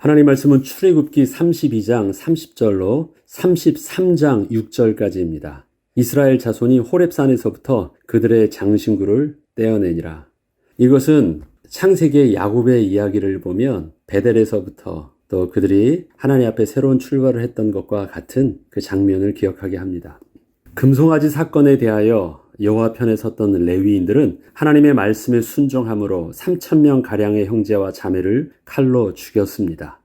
하나님 말씀은 출애굽기 32장 30절로 33장 6절까지입니다. 이스라엘 자손이 호렙산에서부터 그들의 장신구를 떼어내니라. 이것은 창세기의 야곱의 이야기를 보면 베델에서부터 또 그들이 하나님 앞에 새로운 출발을 했던 것과 같은 그 장면을 기억하게 합니다. 금송아지 사건에 대하여 여호와 편에 섰던 레위인들은 하나님의 말씀에 순종함으로 3,000명 가량의 형제와 자매를 칼로 죽였습니다.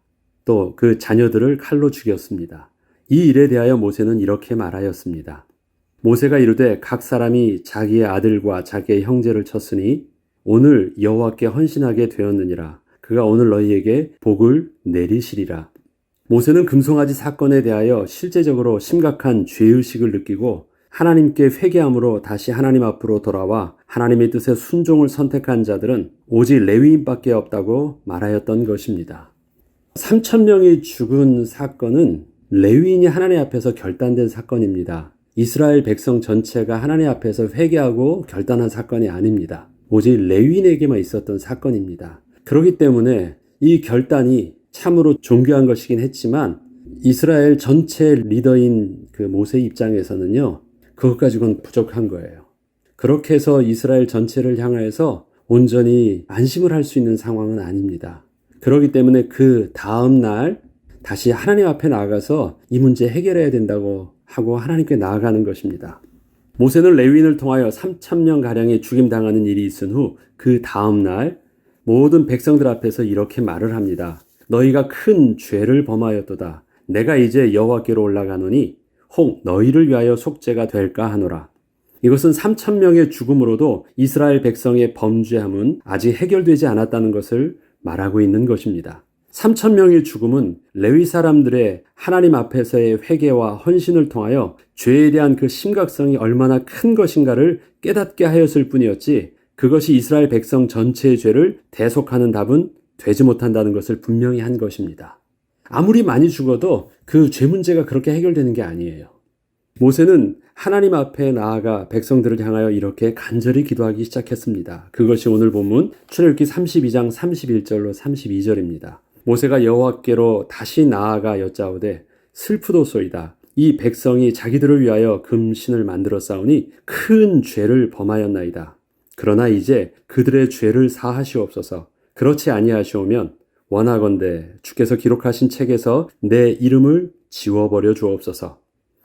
또 그 자녀들을 칼로 죽였습니다. 이 일에 대하여 모세는 이렇게 말하였습니다. 모세가 이르되 각 사람이 자기의 아들과 자기의 형제를 쳤으니 오늘 여호와께 헌신하게 되었느니라. 그가 오늘 너희에게 복을 내리시리라. 모세는 금송아지 사건에 대하여 실제적으로 심각한 죄의식을 느끼고 하나님께 회개함으로 다시 하나님 앞으로 돌아와 하나님의 뜻에 순종을 선택한 자들은 오직 레위인밖에 없다고 말하였던 것입니다. 3,000명이 죽은 사건은 레위인이 하나님 앞에서 결단된 사건입니다. 이스라엘 백성 전체가 하나님 앞에서 회개하고 결단한 사건이 아닙니다. 오직 레위인에게만 있었던 사건입니다. 그렇기 때문에 이 결단이 참으로 존귀한 것이긴 했지만 이스라엘 전체 리더인 그 모세 입장에서는요, 그것 가지고는 부족한 거예요. 그렇게 해서 이스라엘 전체를 향하여서 온전히 안심을 할 수 있는 상황은 아닙니다. 그렇기 때문에 그 다음 날 다시 하나님 앞에 나아가서 이 문제 해결해야 된다고 하고 하나님께 나아가는 것입니다. 모세는 레위인을 통하여 3,000명 가량이 죽임당하는 일이 있은 후 그 다음 날 모든 백성들 앞에서 이렇게 말을 합니다. 너희가 큰 죄를 범하였도다. 내가 이제 여호와께로 올라가노니 혹 너희를 위하여 속죄가 될까 하노라. 이것은 3,000명의 죽음으로도 이스라엘 백성의 범죄함은 아직 해결되지 않았다는 것을 말하고 있는 것입니다. 3,000명의 죽음은 레위 사람들의 하나님 앞에서의 회개와 헌신을 통하여 죄에 대한 그 심각성이 얼마나 큰 것인가를 깨닫게 하였을 뿐이었지, 그것이 이스라엘 백성 전체의 죄를 대속하는 답은 되지 못한다는 것을 분명히 한 것입니다. 아무리 많이 죽어도 그 죄 문제가 그렇게 해결되는 게 아니에요. 모세는 하나님 앞에 나아가 백성들을 향하여 이렇게 간절히 기도하기 시작했습니다. 그것이 오늘 본문 출애굽기 32장 31절로 32절입니다. 모세가 여호와께로 다시 나아가 여짜오되 슬프도소이다. 이 백성이 자기들을 위하여 금신을 만들어 싸우니 큰 죄를 범하였나이다. 그러나 이제 그들의 죄를 사하시옵소서. 그렇지 아니하시오면 원하건대 주께서 기록하신 책에서 내 이름을 지워버려 주옵소서.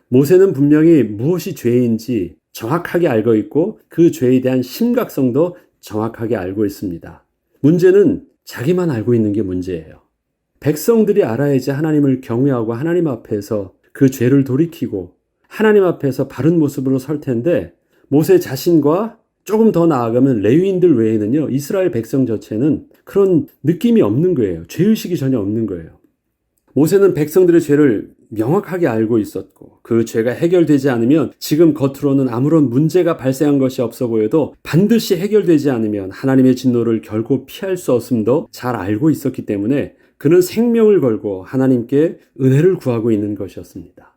모세는 분명히 무엇이 죄인지 정확하게 알고 있고 그 죄에 대한 심각성도 정확하게 알고 있습니다. 문제는 자기만 알고 있는 게 문제예요. 백성들이 알아야지 하나님을 경외하고 하나님 앞에서 그 죄를 돌이키고 하나님 앞에서 바른 모습으로 설 텐데, 모세 자신과 조금 더 나아가면 레위인들 외에는요, 이스라엘 백성 자체는 그런 느낌이 없는 거예요. 죄의식이 전혀 없는 거예요. 모세는 백성들의 죄를 명확하게 알고 있었고 그 죄가 해결되지 않으면 지금 겉으로는 아무런 문제가 발생한 것이 없어 보여도 반드시 해결되지 않으면 하나님의 진노를 결코 피할 수 없음도 잘 알고 있었기 때문에 그는 생명을 걸고 하나님께 은혜를 구하고 있는 것이었습니다.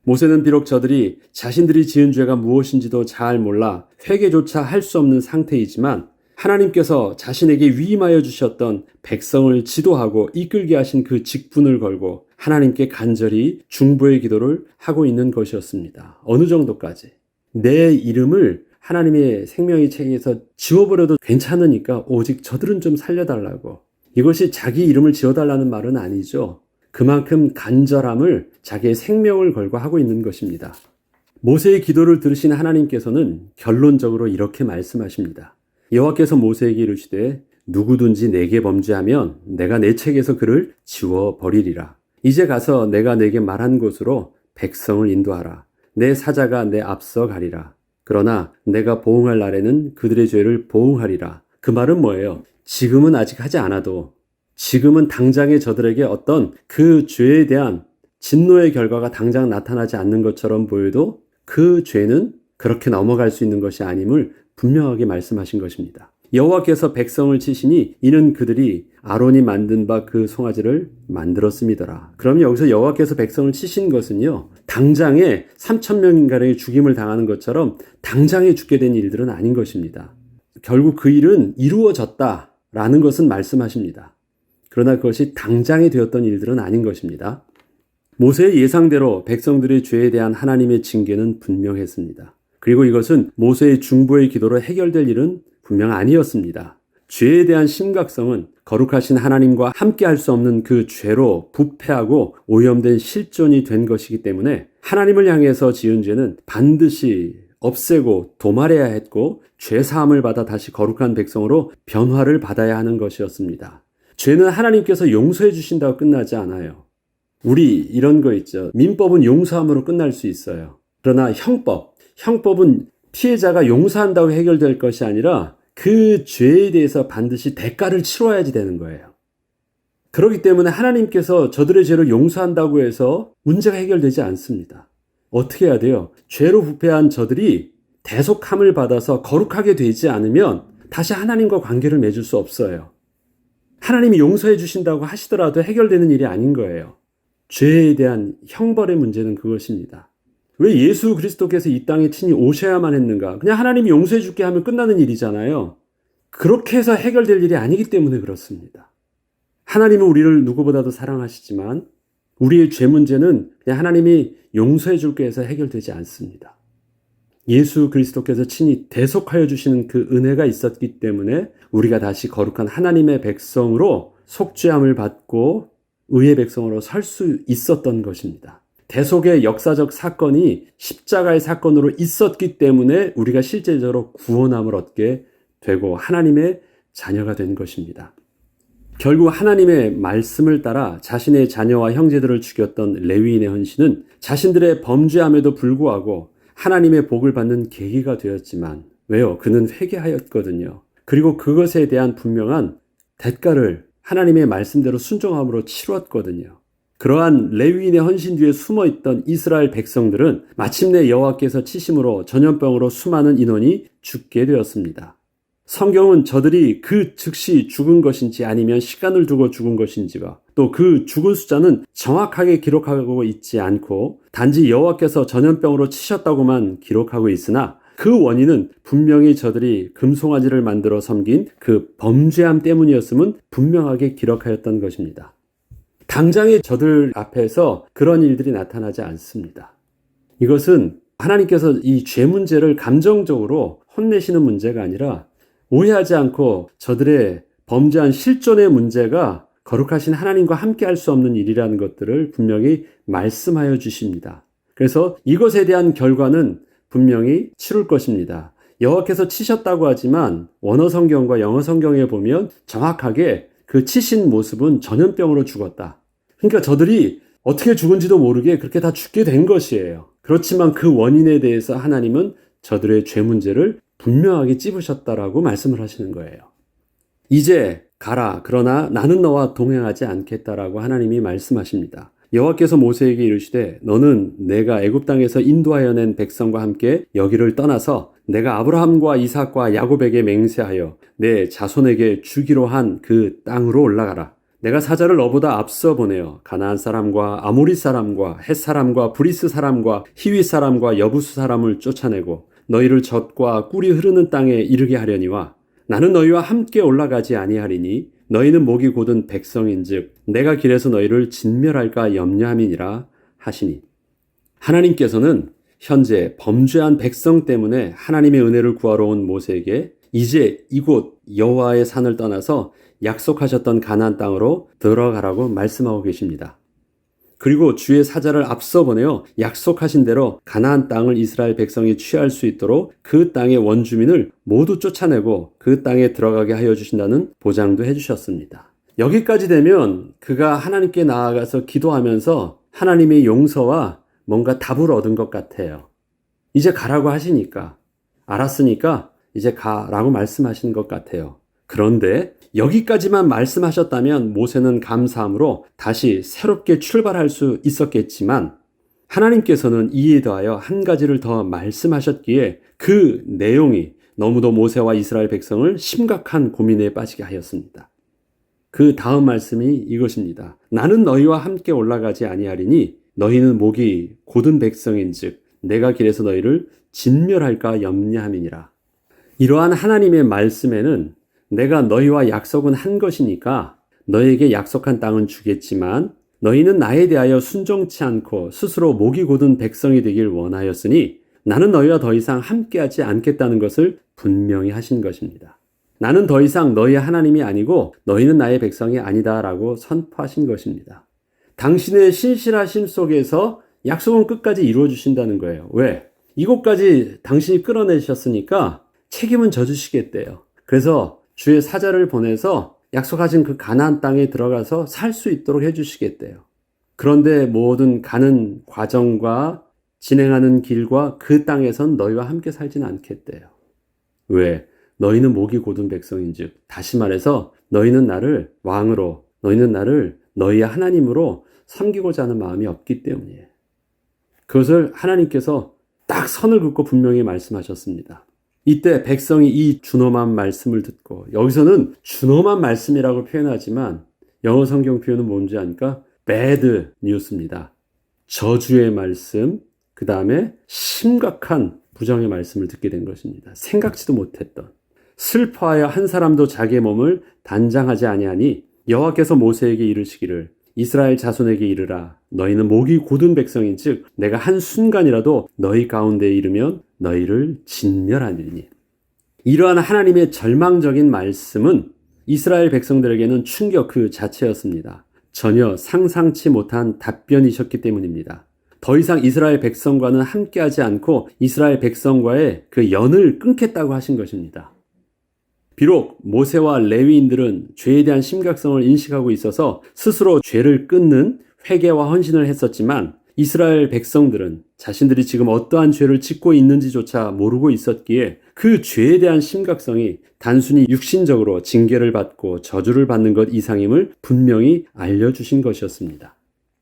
모세는 비록 저들이 자신들이 지은 죄가 무엇인지도 잘 몰라 회개조차 할 수 없는 상태이지만 하나님께서 자신에게 위임하여 주셨던 백성을 지도하고 이끌게 하신 그 직분을 걸고 하나님께 간절히 중보의 기도를 하고 있는 것이었습니다. 어느 정도까지? 내 이름을 하나님의 생명의 책에서 지워버려도 괜찮으니까 오직 저들은 좀 살려달라고. 이것이 자기 이름을 지워달라는 말은 아니죠. 그만큼 간절함을 자기의 생명을 걸고 하고 있는 것입니다. 모세의 기도를 들으신 하나님께서는 결론적으로 이렇게 말씀하십니다. 여호와께서 모세에게 이르시되 누구든지 내게 범죄하면 내가 내 책에서 그를 지워버리리라. 이제 가서 내가 내게 말한 곳으로 백성을 인도하라. 내 사자가 내 앞서 가리라. 그러나 내가 보응할 날에는 그들의 죄를 보응하리라. 그 말은 뭐예요? 지금은 아직 하지 않아도, 지금은 당장에 저들에게 어떤 그 죄에 대한 진노의 결과가 당장 나타나지 않는 것처럼 보여도 그 죄는 그렇게 넘어갈 수 있는 것이 아님을 분명하게 말씀하신 것입니다. 여호와께서 백성을 치시니 이는 그들이 아론이 만든 바 그 송아지를 만들었음이더라. 그럼 여기서 여호와께서 백성을 치신 것은요, 당장에 3,000명인가량의 죽임을 당하는 것처럼 당장에 죽게 된 일들은 아닌 것입니다. 결국 그 일은 이루어졌다라는 것은 말씀하십니다. 그러나 그것이 당장이 되었던 일들은 아닌 것입니다. 모세의 예상대로 백성들의 죄에 대한 하나님의 징계는 분명했습니다. 그리고 이것은 모세의 중보의 기도로 해결될 일은 분명 아니었습니다. 죄에 대한 심각성은 거룩하신 하나님과 함께 할 수 없는 그 죄로 부패하고 오염된 실존이 된 것이기 때문에 하나님을 향해서 지은 죄는 반드시 없애고 도말해야 했고 죄사함을 받아 다시 거룩한 백성으로 변화를 받아야 하는 것이었습니다. 죄는 하나님께서 용서해 주신다고 끝나지 않아요. 우리 이런 거 있죠. 민법은 용서함으로 끝날 수 있어요. 그러나 형법은 피해자가 용서한다고 해결될 것이 아니라 그 죄에 대해서 반드시 대가를 치러야지 되는 거예요. 그렇기 때문에 하나님께서 저들의 죄를 용서한다고 해서 문제가 해결되지 않습니다. 어떻게 해야 돼요? 죄로 부패한 저들이 대속함을 받아서 거룩하게 되지 않으면 다시 하나님과 관계를 맺을 수 없어요. 하나님이 용서해 주신다고 하시더라도 해결되는 일이 아닌 거예요. 죄에 대한 형벌의 문제는 그것입니다. 왜 예수 그리스도께서 이 땅에 친히 오셔야만 했는가? 그냥 하나님이 용서해 줄게 하면 끝나는 일이잖아요. 그렇게 해서 해결될 일이 아니기 때문에 그렇습니다. 하나님은 우리를 누구보다도 사랑하시지만 우리의 죄 문제는 그냥 하나님이 용서해 줄게 해서 해결되지 않습니다. 예수 그리스도께서 친히 대속하여 주시는 그 은혜가 있었기 때문에 우리가 다시 거룩한 하나님의 백성으로 속죄함을 받고 의의 백성으로 설 수 있었던 것입니다. 대속의 역사적 사건이 십자가의 사건으로 있었기 때문에 우리가 실제적으로 구원함을 얻게 되고 하나님의 자녀가 된 것입니다. 결국 하나님의 말씀을 따라 자신의 자녀와 형제들을 죽였던 레위인의 헌신은 자신들의 범죄함에도 불구하고 하나님의 복을 받는 계기가 되었지만 왜요? 그는 회개하였거든요. 그리고 그것에 대한 분명한 대가를 하나님의 말씀대로 순종함으로 치렀거든요. 그러한 레위인의 헌신 뒤에 숨어있던 이스라엘 백성들은 마침내 여호와께서 치심으로 전염병으로 수많은 인원이 죽게 되었습니다. 성경은 저들이 그 즉시 죽은 것인지 아니면 시간을 두고 죽은 것인지와 또 그 죽은 숫자는 정확하게 기록하고 있지 않고 단지 여호와께서 전염병으로 치셨다고만 기록하고 있으나 그 원인은 분명히 저들이 금송아지를 만들어 섬긴 그 범죄함 때문이었음은 분명하게 기록하였던 것입니다. 당장의 저들 앞에서 그런 일들이 나타나지 않습니다. 이것은 하나님께서 이 죄 문제를 감정적으로 혼내시는 문제가 아니라 오해하지 않고 저들의 범죄한 실존의 문제가 거룩하신 하나님과 함께 할 수 없는 일이라는 것들을 분명히 말씀하여 주십니다. 그래서 이것에 대한 결과는 분명히 치룰 것입니다. 여호와께서 치셨다고 하지만 원어 성경과 영어 성경에 보면 정확하게 그 치신 모습은 전염병으로 죽었다. 그러니까 저들이 어떻게 죽은지도 모르게 그렇게 다 죽게 된 것이에요. 그렇지만 그 원인에 대해서 하나님은 저들의 죄 문제를 분명하게 찝으셨다라고 말씀을 하시는 거예요. 이제 가라. 그러나 나는 너와 동행하지 않겠다라고 하나님이 말씀하십니다. 여호와께서 모세에게 이르시되 너는 내가 애굽 땅에서 인도하여 낸 백성과 함께 여기를 떠나서 내가 아브라함과 이삭과 야곱에게 맹세하여 내 자손에게 주기로 한 그 땅으로 올라가라. 내가 사자를 너보다 앞서 보내어 가나안 사람과 아모리 사람과 헷 사람과 브리스 사람과 히윗 사람과 여부스 사람을 쫓아내고 너희를 젖과 꿀이 흐르는 땅에 이르게 하려니와 나는 너희와 함께 올라가지 아니하리니 너희는 목이 곧은 백성인즉 내가 길에서 너희를 진멸할까 염려함이니라 하시니. 하나님께서는 현재 범죄한 백성 때문에 하나님의 은혜를 구하러 온 모세에게 이제 이곳 여호와의 산을 떠나서 약속하셨던 가나안 땅으로 들어가라고 말씀하고 계십니다. 그리고 주의 사자를 앞서 보내어 약속하신 대로 가나안 땅을 이스라엘 백성이 취할 수 있도록 그 땅의 원주민을 모두 쫓아내고 그 땅에 들어가게 하여 주신다는 보장도 해주셨습니다. 여기까지 되면 그가 하나님께 나아가서 기도하면서 하나님의 용서와 뭔가 답을 얻은 것 같아요. 이제 가라고 하시니까, 알았으니까 이제 가라고 말씀하시는 것 같아요. 그런데 여기까지만 말씀하셨다면 모세는 감사함으로 다시 새롭게 출발할 수 있었겠지만 하나님께서는 이에 더하여 한 가지를 더 말씀하셨기에 그 내용이 너무도 모세와 이스라엘 백성을 심각한 고민에 빠지게 하였습니다. 그 다음 말씀이 이것입니다. 나는 너희와 함께 올라가지 아니하리니 너희는 목이 곧은 백성인즉 내가 길에서 너희를 진멸할까 염려함이니라. 이러한 하나님의 말씀에는 내가 너희와 약속은 한 것이니까 너에게 약속한 땅은 주겠지만 너희는 나에 대하여 순종치 않고 스스로 목이 곧은 백성이 되길 원하였으니 나는 너희와 더 이상 함께하지 않겠다는 것을 분명히 하신 것입니다. 나는 더 이상 너희의 하나님이 아니고 너희는 나의 백성이 아니다라고 선포하신 것입니다. 당신의 신실하심 속에서 약속은 끝까지 이루어 주신다는 거예요. 왜? 이곳까지 당신이 끌어내셨으니까 책임은 져주시겠대요. 그래서 주의 사자를 보내서 약속하신 그 가나안 땅에 들어가서 살 수 있도록 해주시겠대요. 그런데 모든 가는 과정과 진행하는 길과 그 땅에선 너희와 함께 살지는 않겠대요. 왜? 너희는 목이 곧은 백성인즉, 다시 말해서 너희는 나를 왕으로, 너희는 나를 너희의 하나님으로 섬기고자 하는 마음이 없기 때문이에요. 그것을 하나님께서 딱 선을 긋고 분명히 말씀하셨습니다. 이때 백성이 이 준엄한 말씀을 듣고, 여기서는 준엄한 말씀이라고 표현하지만 영어 성경 표현은 뭔지 아니까 bad news입니다. 저주의 말씀, 그 다음에 심각한 부정의 말씀을 듣게 된 것입니다. 생각지도 못했던. 슬퍼하여 한 사람도 자기의 몸을 단장하지 아니하니 여호와께서 모세에게 이르시기를 이스라엘 자손에게 이르라. 너희는 목이 곧은 백성인즉 내가 한순간이라도 너희 가운데에 이르면 너희를 진멸하리니. 이러한 하나님의 절망적인 말씀은 이스라엘 백성들에게는 충격 그 자체였습니다. 전혀 상상치 못한 답변이셨기 때문입니다. 더 이상 이스라엘 백성과는 함께하지 않고 이스라엘 백성과의 그 연을 끊겠다고 하신 것입니다. 비록 모세와 레위인들은 죄에 대한 심각성을 인식하고 있어서 스스로 죄를 끊는 회개와 헌신을 했었지만 이스라엘 백성들은 자신들이 지금 어떠한 죄를 짓고 있는지조차 모르고 있었기에 그 죄에 대한 심각성이 단순히 육신적으로 징계를 받고 저주를 받는 것 이상임을 분명히 알려주신 것이었습니다.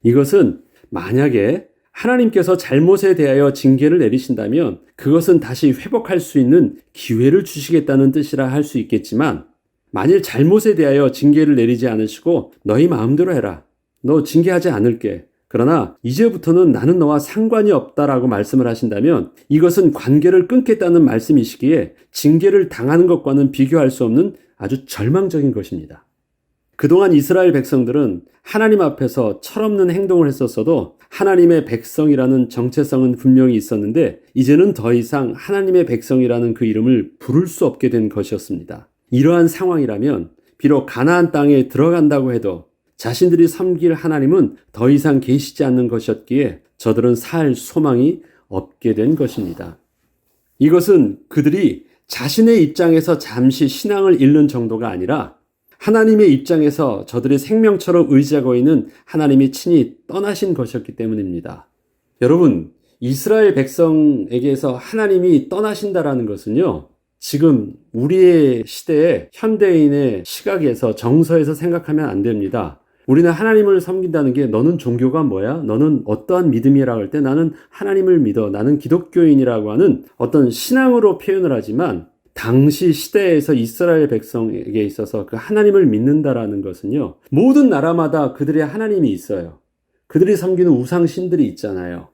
이것은 만약에 하나님께서 잘못에 대하여 징계를 내리신다면 그것은 다시 회복할 수 있는 기회를 주시겠다는 뜻이라 할 수 있겠지만, 만일 잘못에 대하여 징계를 내리지 않으시고 너희 마음대로 해라, 너 징계하지 않을게, 그러나 이제부터는 나는 너와 상관이 없다라고 말씀을 하신다면 이것은 관계를 끊겠다는 말씀이시기에 징계를 당하는 것과는 비교할 수 없는 아주 절망적인 것입니다. 그동안 이스라엘 백성들은 하나님 앞에서 철없는 행동을 했었어도 하나님의 백성이라는 정체성은 분명히 있었는데 이제는 더 이상 하나님의 백성이라는 그 이름을 부를 수 없게 된 것이었습니다. 이러한 상황이라면 비록 가나안 땅에 들어간다고 해도 자신들이 섬길 하나님은 더 이상 계시지 않는 것이었기에 저들은 살 소망이 없게 된 것입니다. 이것은 그들이 자신의 입장에서 잠시 신앙을 잃는 정도가 아니라 하나님의 입장에서 저들의 생명처럼 의지하고 있는 하나님이 친히 떠나신 것이었기 때문입니다. 여러분, 이스라엘 백성에게서 하나님이 떠나신다라는 것은요, 지금 우리의 시대의 현대인의 시각에서 정서에서 생각하면 안 됩니다. 우리는 하나님을 섬긴다는 게 너는 종교가 뭐야? 너는 어떠한 믿음이라고 할 때 나는 하나님을 믿어. 나는 기독교인이라고 하는 어떤 신앙으로 표현을 하지만 당시 시대에서 이스라엘 백성에게 있어서 그 하나님을 믿는다라는 것은요, 모든 나라마다 그들의 하나님이 있어요. 그들이 섬기는 우상 신들이 있잖아요.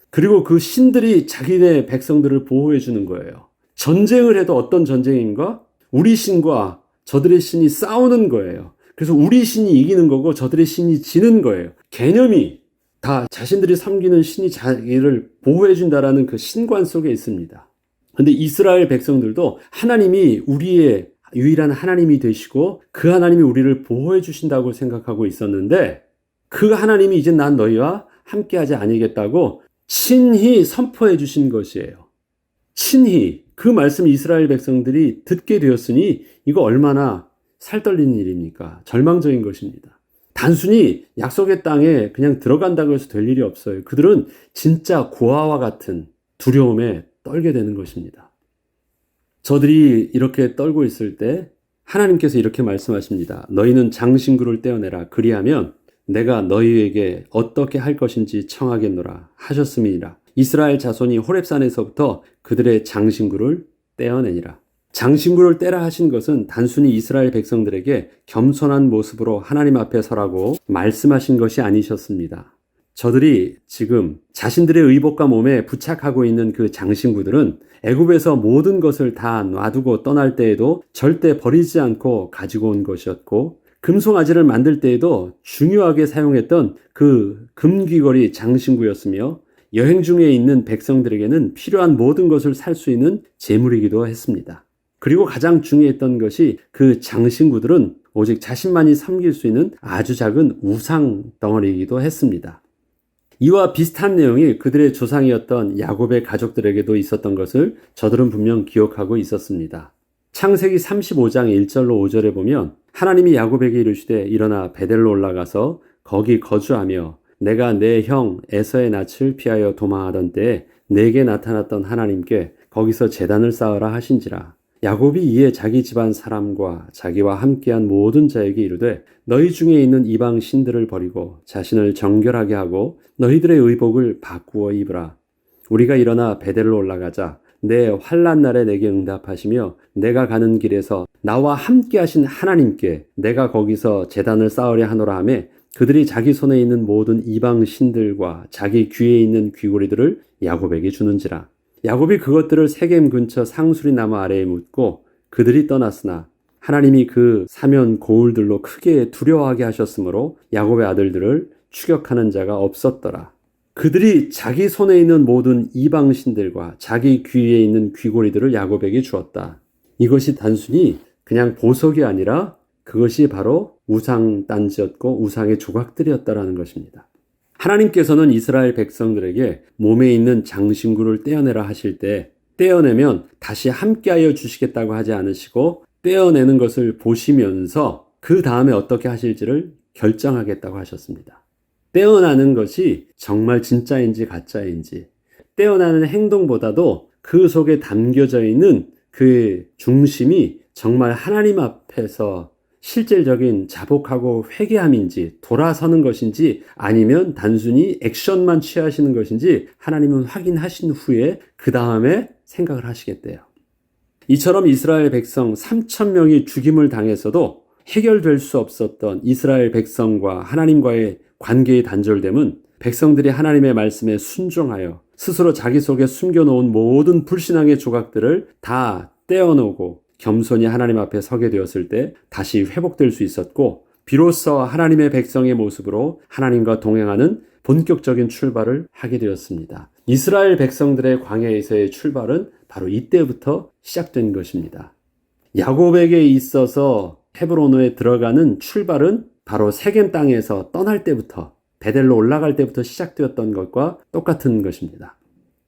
그리고 그 신들이 자기네 백성들을 보호해 주는 거예요. 전쟁을 해도 어떤 전쟁인가? 우리 신과 저들의 신이 싸우는 거예요. 그래서 우리 신이 이기는 거고 저들의 신이 지는 거예요. 개념이 다 자신들이 섬기는 신이 자기를 보호해 준다라는 그 신관 속에 있습니다. 근데 이스라엘 백성들도 하나님이 우리의 유일한 하나님이 되시고 그 하나님이 우리를 보호해 주신다고 생각하고 있었는데 그 하나님이 이제 난 너희와 함께하지 아니겠다고 친히 선포해 주신 것이에요. 친히 그 말씀 이스라엘 백성들이 듣게 되었으니 이거 얼마나 살떨리는 일입니까? 절망적인 것입니다. 단순히 약속의 땅에 그냥 들어간다고 해서 될 일이 없어요. 그들은 진짜 고아와 같은 두려움에 떨게 되는 것입니다. 저들이 이렇게 떨고 있을 때 하나님께서 이렇게 말씀하십니다. 너희는 장신구를 떼어내라. 그리하면 내가 너희에게 어떻게 할 것인지 청하겠노라 하셨음이니라. 이스라엘 자손이 호렙산에서부터 그들의 장신구를 떼어내니라. 장신구를 떼라 하신 것은 단순히 이스라엘 백성들에게 겸손한 모습으로 하나님 앞에 서라고 말씀하신 것이 아니셨습니다. 저들이 지금 자신들의 의복과 몸에 부착하고 있는 그 장신구들은 애굽에서 모든 것을 다 놔두고 떠날 때에도 절대 버리지 않고 가지고 온 것이었고 금송아지를 만들 때에도 중요하게 사용했던 그 금귀걸이 장신구였으며 여행 중에 있는 백성들에게는 필요한 모든 것을 살 수 있는 재물이기도 했습니다. 그리고 가장 중요했던 것이 그 장신구들은 오직 자신만이 섬길 수 있는 아주 작은 우상 덩어리이기도 했습니다. 이와 비슷한 내용이 그들의 조상이었던 야곱의 가족들에게도 있었던 것을 저들은 분명 기억하고 있었습니다. 창세기 35장 1절로 5절에 보면 하나님이 야곱에게 이르시되 일어나 베델로 올라가서 거기 거주하며 내가 내 형 에서의 낯을 피하여 도망하던 때에 내게 나타났던 하나님께 거기서 제단을 쌓으라 하신지라. 야곱이 이에 자기 집안 사람과 자기와 함께한 모든 자에게 이르되 너희 중에 있는 이방 신들을 버리고 자신을 정결하게 하고 너희들의 의복을 바꾸어 입으라. 우리가 일어나 베델로 올라가자. 내 환난 날에 내게 응답하시며 내가 가는 길에서 나와 함께 하신 하나님께 내가 거기서 제단을 쌓으려 하노라 하매 그들이 자기 손에 있는 모든 이방 신들과 자기 귀에 있는 귀고리들을 야곱에게 주는지라. 야곱이 그것들을 세겜 근처 상수리 나무 아래에 묻고 그들이 떠났으나 하나님이 그 사면 고울들로 크게 두려워하게 하셨으므로 야곱의 아들들을 추격하는 자가 없었더라. 그들이 자기 손에 있는 모든 이방 신들과 자기 귀에 있는 귀고리들을 야곱에게 주었다. 이것이 단순히 그냥 보석이 아니라 그것이 바로 우상 단지였고 우상의 조각들이었다라는 것입니다. 하나님께서는 이스라엘 백성들에게 몸에 있는 장신구를 떼어내라 하실 때 떼어내면 다시 함께하여 주시겠다고 하지 않으시고 떼어내는 것을 보시면서 그 다음에 어떻게 하실지를 결정하겠다고 하셨습니다. 떼어나는 것이 정말 진짜인지 가짜인지 떼어나는 행동보다도 그 속에 담겨져 있는 그 중심이 정말 하나님 앞에서 실질적인 자복하고 회개함인지 돌아서는 것인지 아니면 단순히 액션만 취하시는 것인지 하나님은 확인하신 후에 그 다음에 생각을 하시겠대요. 이처럼 이스라엘 백성 3,000명이 죽임을 당했어도 해결될 수 없었던 이스라엘 백성과 하나님과의 관계의 단절됨은 백성들이 하나님의 말씀에 순종하여 스스로 자기 속에 숨겨놓은 모든 불신앙의 조각들을 다 떼어놓고 겸손히 하나님 앞에 서게 되었을 때 다시 회복될 수 있었고 비로소 하나님의 백성의 모습으로 하나님과 동행하는 본격적인 출발을 하게 되었습니다. 이스라엘 백성들의 광야에서의 출발은 바로 이때부터 시작된 것입니다. 야곱에게 있어서 헤브론에 들어가는 출발은 바로 세겜 땅에서 떠날 때부터 베델로 올라갈 때부터 시작되었던 것과 똑같은 것입니다.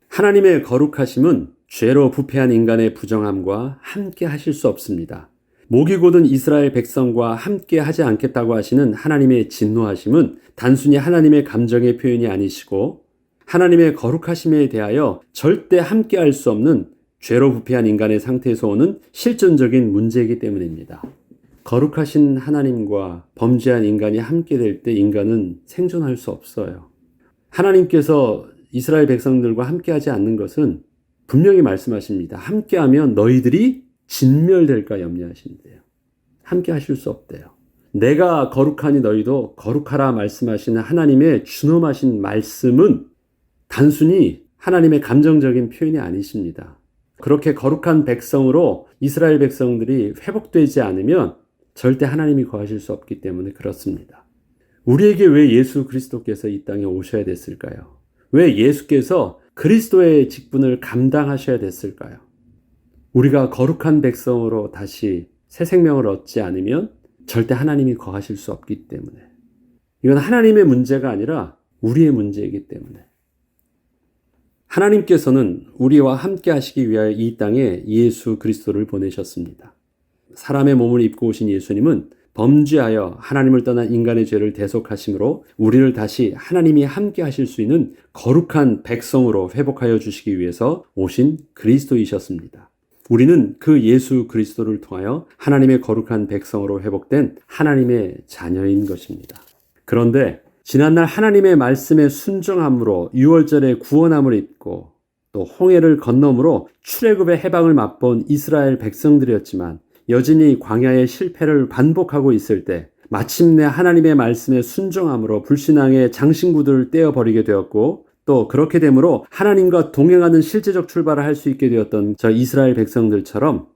하나님의 거룩하심은 죄로 부패한 인간의 부정함과 함께 하실 수 없습니다. 목이 곧은 이스라엘 백성과 함께 하지 않겠다고 하시는 하나님의 진노하심은 단순히 하나님의 감정의 표현이 아니시고 하나님의 거룩하심에 대하여 절대 함께 할 수 없는 죄로 부패한 인간의 상태에서 오는 실존적인 문제이기 때문입니다. 거룩하신 하나님과 범죄한 인간이 함께 될 때 인간은 생존할 수 없어요. 하나님께서 이스라엘 백성들과 함께 하지 않는 것은 분명히 말씀하십니다. 함께하면 너희들이 진멸될까 염려하신대요. 함께 하실 수 없대요. 내가 거룩하니 너희도 거룩하라 말씀하시는 하나님의 준엄하신 말씀은 단순히 하나님의 감정적인 표현이 아니십니다. 그렇게 거룩한 백성으로 이스라엘 백성들이 회복되지 않으면 절대 하나님이 거하실 수 없기 때문에 그렇습니다. 우리에게 왜 예수 그리스도께서 이 땅에 오셔야 됐을까요? 왜 예수께서 그리스도의 직분을 감당하셔야 됐을까요? 우리가 거룩한 백성으로 다시 새 생명을 얻지 않으면 절대 하나님이 거하실 수 없기 때문에 이건 하나님의 문제가 아니라 우리의 문제이기 때문에 하나님께서는 우리와 함께 하시기 위하여 이 땅에 예수 그리스도를 보내셨습니다. 사람의 몸을 입고 오신 예수님은 범죄하여 하나님을 떠난 인간의 죄를 대속하심으로 우리를 다시 하나님이 함께 하실 수 있는 거룩한 백성으로 회복하여 주시기 위해서 오신 그리스도이셨습니다. 우리는 그 예수 그리스도를 통하여 하나님의 거룩한 백성으로 회복된 하나님의 자녀인 것입니다. 그런데 지난날 하나님의 말씀에 순종함으로 유월절에 구원함을 입고 또 홍해를 건너므로 출애굽의 해방을 맛본 이스라엘 백성들이었지만 여전히 광야의 실패를 반복하고 있을 때 마침내 하나님의 말씀에 순종함으로 불신앙의 장신구들을 떼어버리게 되었고 또 그렇게 되므로 하나님과 동행하는 실제적 출발을 할 수 있게 되었던 저 이스라엘 백성들처럼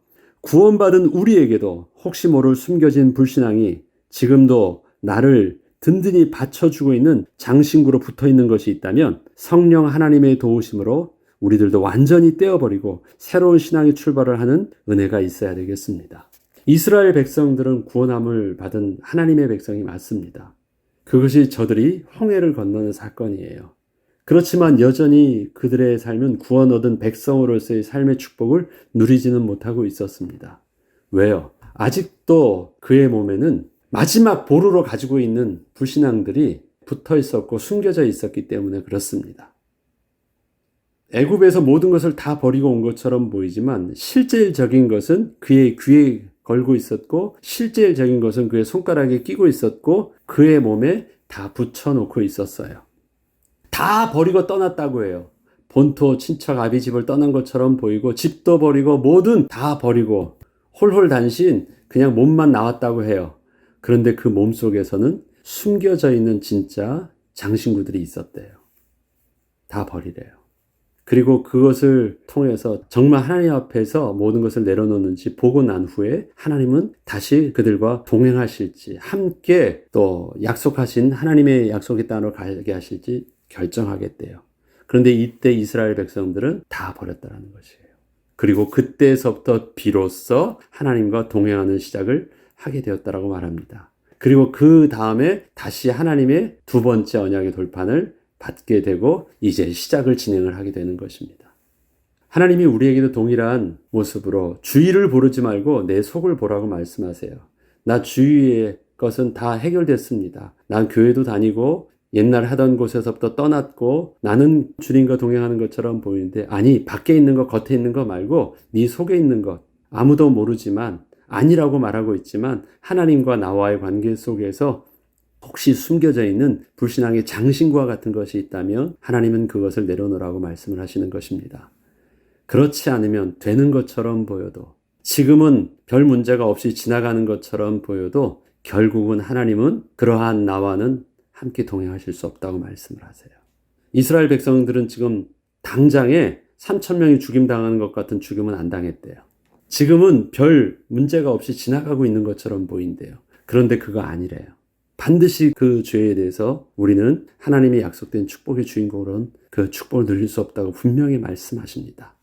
구원받은 우리에게도 혹시 모를 숨겨진 불신앙이 지금도 나를 든든히 받쳐주고 있는 장신구로 붙어 있는 것이 있다면 성령 하나님의 도우심으로 우리들도 완전히 떼어버리고 새로운 신앙의 출발을 하는 은혜가 있어야 되겠습니다. 이스라엘 백성들은 구원함을 받은 하나님의 백성이 맞습니다. 그것이 저들이 홍해를 건너는 사건이에요. 그렇지만 여전히 그들의 삶은 구원 얻은 백성으로서의 삶의 축복을 누리지는 못하고 있었습니다. 왜요? 아직도 그의 몸에는 마지막 보루로 가지고 있는 불신앙들이 붙어 있었고 숨겨져 있었기 때문에 그렇습니다. 애굽에서 모든 것을 다 버리고 온 것처럼 보이지만 실질적인 것은 그의 귀에 걸고 있었고 실질적인 것은 그의 손가락에 끼고 있었고 그의 몸에 다 붙여놓고 있었어요. 다 버리고 떠났다고 해요. 본토 친척 아비집을 떠난 것처럼 보이고 집도 버리고 뭐든 다 버리고 홀홀단신 그냥 몸만 나왔다고 해요. 그런데 그 몸 속에서는 숨겨져 있는 진짜 장신구들이 있었대요. 다 버리래요. 그리고 그것을 통해서 정말 하나님 앞에서 모든 것을 내려놓는지 보고 난 후에 하나님은 다시 그들과 동행하실지 함께 또 약속하신 하나님의 약속의 땅으로 가게 하실지 결정하겠대요. 그런데 이때 이스라엘 백성들은 다 버렸다는 것이에요. 그리고 그때서부터 비로소 하나님과 동행하는 시작을 하게 되었다라고 말합니다. 그리고 그 다음에 다시 하나님의 두 번째 언약의 돌판을 받게 되고 이제 시작을 진행을 하게 되는 것입니다. 하나님이 우리에게도 동일한 모습으로 주위를 보르지 말고 내 속을 보라고 말씀하세요. 나 주위의 것은 다 해결됐습니다. 난 교회도 다니고 옛날 하던 곳에서부터 떠났고 나는 주님과 동행하는 것처럼 보이는데 아니 밖에 있는 것 겉에 있는 것 말고 네 속에 있는 것 아무도 모르지만 아니라고 말하고 있지만 하나님과 나와의 관계 속에서 혹시 숨겨져 있는 불신앙의 장신구와 같은 것이 있다면 하나님은 그것을 내려놓으라고 말씀을 하시는 것입니다. 그렇지 않으면 되는 것처럼 보여도 지금은 별 문제가 없이 지나가는 것처럼 보여도 결국은 하나님은 그러한 나와는 함께 동행하실 수 없다고 말씀을 하세요. 이스라엘 백성들은 지금 당장에 3,000명이 죽임당하는 것 같은 죽임은 안 당했대요. 지금은 별 문제가 없이 지나가고 있는 것처럼 보인대요. 그런데 그거 아니래요. 반드시 그 죄에 대해서 우리는 하나님의 약속된 축복의 주인공으로는 그 축복을 누릴 수 없다고 분명히 말씀하십니다.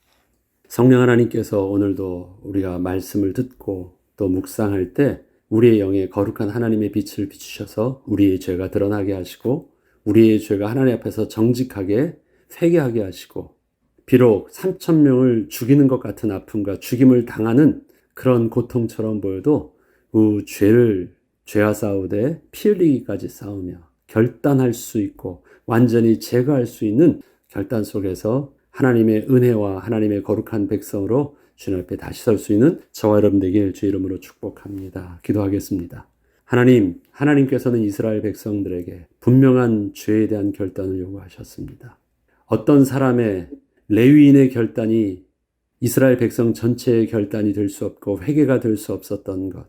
성령 하나님께서 오늘도 우리가 말씀을 듣고 또 묵상할 때 우리의 영에 거룩한 하나님의 빛을 비추셔서 우리의 죄가 드러나게 하시고 우리의 죄가 하나님 앞에서 정직하게 회개하게 하시고 비록 3,000명을 죽이는 것 같은 아픔과 죽임을 당하는 그런 고통처럼 보여도 그 죄와 싸우되 피 흘리기까지 싸우며 결단할 수 있고 완전히 제거할 수 있는 결단 속에서 하나님의 은혜와 하나님의 거룩한 백성으로 주님 앞에 다시 설 수 있는 저와 여러분 되길 주의 이름으로 축복합니다. 기도하겠습니다. 하나님께서는 이스라엘 백성들에게 분명한 죄에 대한 결단을 요구하셨습니다. 어떤 사람의 레위인의 결단이 이스라엘 백성 전체의 결단이 될 수 없고 회개가 될 수 없었던 것.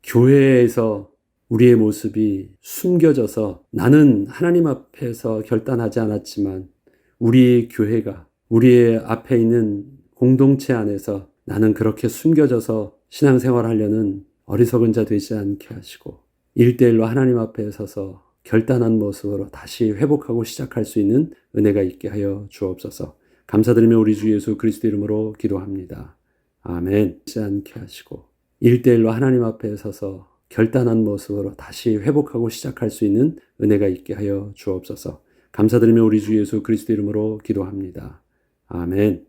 교회에서 우리의 모습이 숨겨져서 나는 하나님 앞에서 결단하지 않았지만 우리의 교회가 우리의 앞에 있는 공동체 안에서 나는 그렇게 숨겨져서 신앙생활 하려는 어리석은 자 되지 않게 하시고 1대1로 하나님 앞에 서서 결단한 모습으로 다시 회복하고 시작할 수 있는 은혜가 있게 하여 주옵소서. 감사드리며 우리 주 예수 그리스도 이름으로 기도합니다. 아멘. 하지 않게 하시고 1대1로 하나님 앞에 서서 결단한 모습으로 다시 회복하고 시작할 수 있는 은혜가 있게 하여 주옵소서. 감사드리며 우리 주 예수 그리스도 이름으로 기도합니다. 아멘.